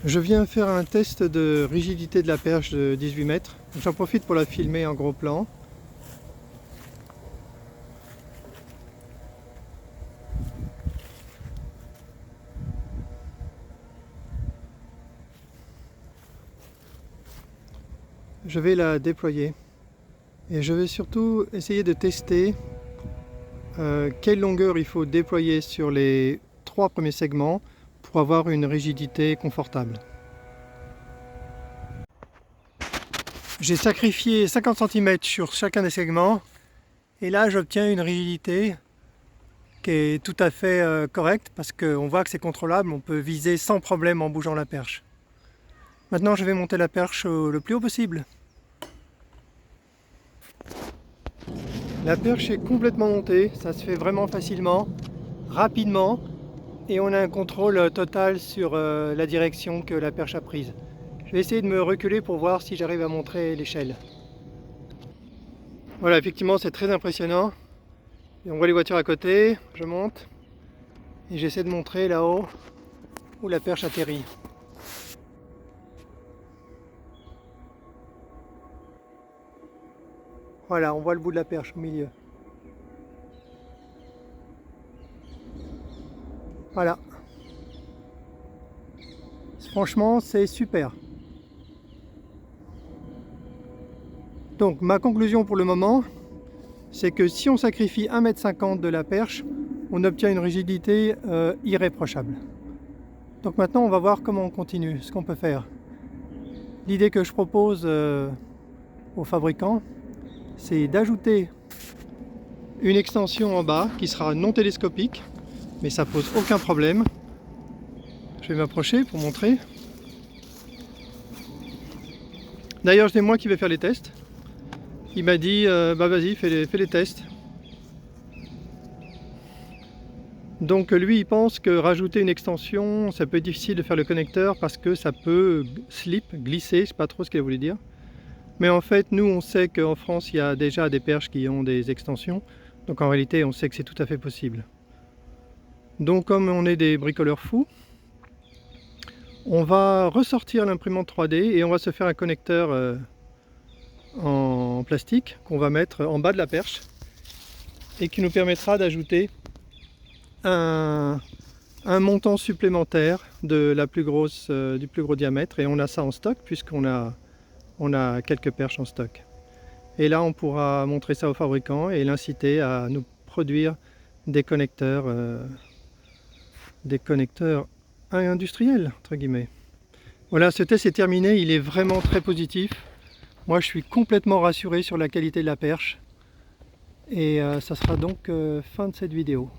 Je viens faire un test de rigidité de la perche de 18 mètres. J'en profite pour la filmer en gros plan. Je vais la déployer et je vais surtout essayer de tester quelle longueur il faut déployer sur les 3 premiers segments pour avoir une rigidité confortable. J'ai sacrifié 50 cm sur chacun des segments et là j'obtiens une rigidité qui est tout à fait correcte parce qu'on voit que c'est contrôlable, on peut viser sans problème en bougeant la perche. Maintenant je vais monter la perche le plus haut possible. La perche est complètement montée, ça se fait vraiment facilement, rapidement, et on a un contrôle total sur la direction que la perche a prise. Je vais essayer de me reculer pour voir si j'arrive à montrer l'échelle. Voilà, effectivement c'est très impressionnant. Et on voit les voitures à côté, je monte, et j'essaie de montrer là-haut où la perche atterrit. Voilà, on voit le bout de la perche au milieu. Voilà. Franchement, c'est super. Donc, ma conclusion pour le moment, c'est que si on sacrifie 1,50 m de la perche, on obtient une rigidité irréprochable. Donc maintenant, on va voir comment on continue, ce qu'on peut faire. L'idée que je propose aux fabricants, c'est d'ajouter une extension en bas qui sera non télescopique, mais ça pose aucun problème. Je vais m'approcher pour montrer. D'ailleurs, c'est moi qui vais faire les tests. Il m'a dit, bah vas-y, fais les tests. Donc lui, il pense que rajouter une extension, ça peut être difficile de faire le connecteur parce que ça peut glisser, je sais pas trop ce qu'il a voulu dire. Mais en fait, nous, on sait qu'en France, il y a déjà des perches qui ont des extensions. Donc en réalité, on sait que c'est tout à fait possible. Donc comme on est des bricoleurs fous, on va ressortir l'imprimante 3D et on va se faire un connecteur en plastique qu'on va mettre en bas de la perche et qui nous permettra d'ajouter un montant supplémentaire de la plus grosse, du plus gros diamètre, et on a ça en stock puisqu'on a quelques perches en stock. Et là on pourra montrer ça aux fabricants et l'inciter à nous produire des connecteurs industriels entre guillemets. Voilà, ce test est terminé, il est vraiment très positif. Moi je suis complètement rassuré sur la qualité de la perche et ça sera donc fin de cette vidéo.